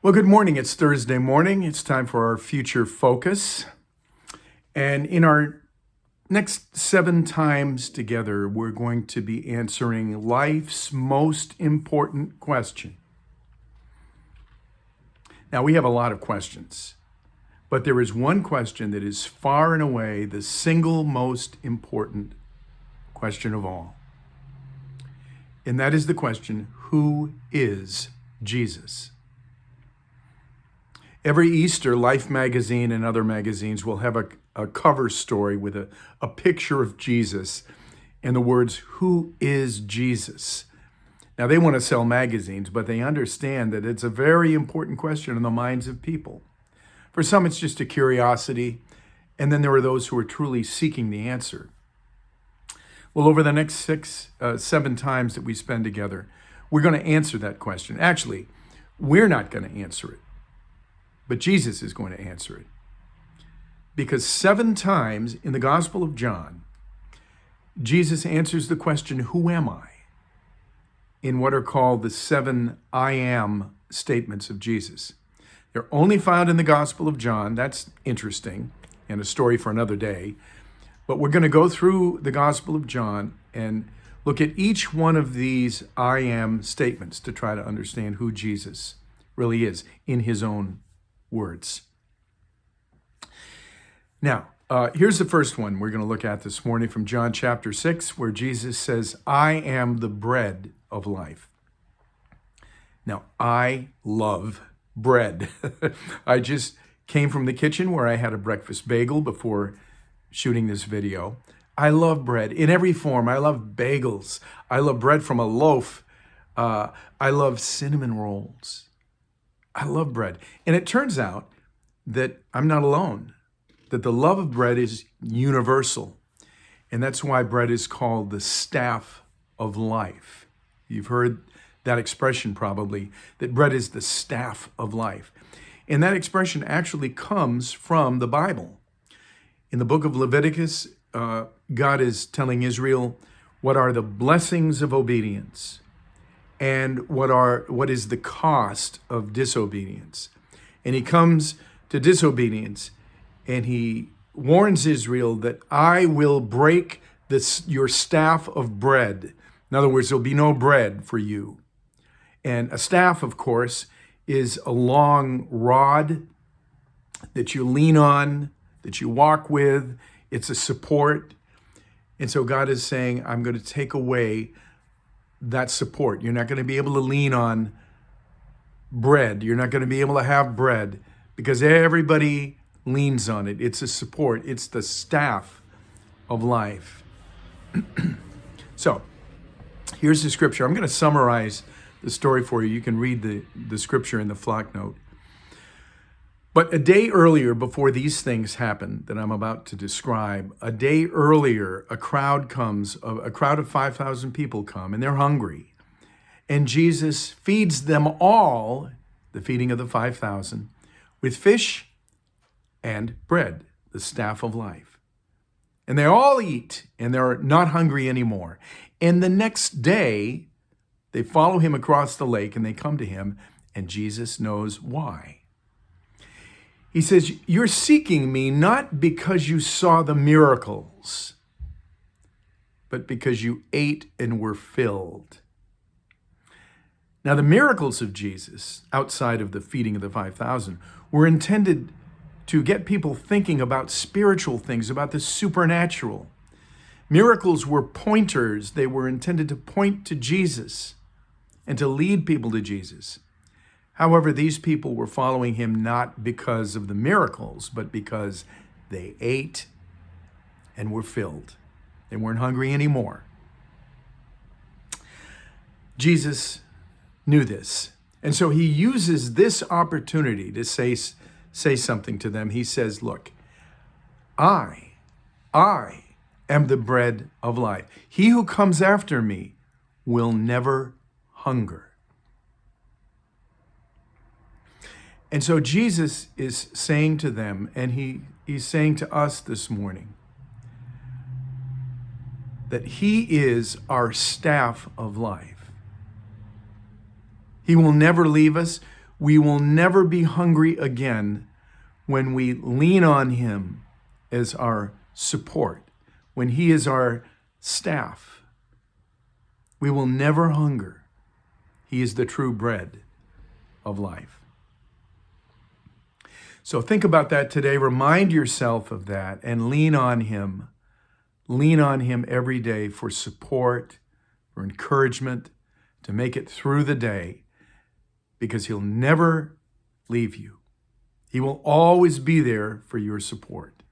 Well, good morning. It's Thursday morning. It's time for our future focus. And in our next 7 times together, we're going to be answering life's most important question. Now, we have a lot of questions, but there is one question that is far and away the single most important question of all. And that is the question, who is Jesus? Every Easter, Life magazine and other magazines will have a cover story with a picture of Jesus and the words, who is Jesus? Now, they want to sell magazines, but they understand that it's a very important question in the minds of people. For some, it's just a curiosity, and then there are those who are truly seeking the answer. Well, over the next 7 times that we spend together, we're going to answer that question. Actually, we're not going to answer it, but Jesus is going to answer it. Because 7 times in the Gospel of John, Jesus answers the question, who am I? In what are called the 7 I am statements of Jesus. They're only found in the Gospel of John. That's interesting and a story for another day. But we're going to go through the Gospel of John and look at each one of these I am statements to try to understand who Jesus really is in his own words. Now, here's the first one we're going to look at this morning from John chapter 6, where Jesus says, I am the bread of life. Now, I love bread. I just came from the kitchen where I had a breakfast bagel before shooting this video. I love bread in every form. I love bagels. I love bread from a loaf. I love cinnamon rolls. I love bread. And it turns out that I'm not alone, that the love of bread is universal. And that's why bread is called the staff of life. You've heard that expression probably, that bread is the staff of life. And that expression actually comes from the Bible. In the book of Leviticus, God is telling Israel what are the blessings of obedience and what is the cost of disobedience. And he comes to disobedience and he warns Israel that I will break your staff of bread. In other words, there'll be no bread for you. And a staff, of course, is a long rod that you lean on, that you walk with. It's a support. And so God is saying, I'm going to take away that support. You're not going to be able to lean on bread. You're not going to be able to have bread because everybody leans on it. It's a support. It's the staff of life. So here's the scripture. I'm going to summarize the story for you. You can read the scripture in the flock note. But a day earlier, before these things happen that I'm about to describe, a day earlier, a crowd of 5,000 people come, and they're hungry. And Jesus feeds them all, the feeding of the 5,000, with fish and bread, the staff of life. And they all eat, and they're not hungry anymore. And the next day, they follow him across the lake, and they come to him, and Jesus knows why. He says, you're seeking me not because you saw the miracles, but because you ate and were filled. Now, the miracles of Jesus, outside of the feeding of the 5,000, were intended to get people thinking about spiritual things, about the supernatural. Miracles were pointers. They were intended to point to Jesus and to lead people to Jesus. However, these people were following him not because of the miracles, but because they ate and were filled. They weren't hungry anymore. Jesus knew this. And so he uses this opportunity to say something to them. He says, look, I am the bread of life. He who comes after me will never hunger. And so Jesus is saying to them, and he's saying to us this morning, that he is our staff of life. He will never leave us. We will never be hungry again when we lean on him as our support, when he is our staff. We will never hunger. He is the true bread of life. So think about that today. Remind yourself of that and lean on him. Lean on him every day for support, for encouragement, to make it through the day, because he'll never leave you. He will always be there for your support,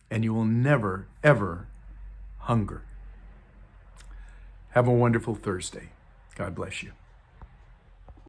and you will never, ever hunger. Have a wonderful Thursday. God bless you.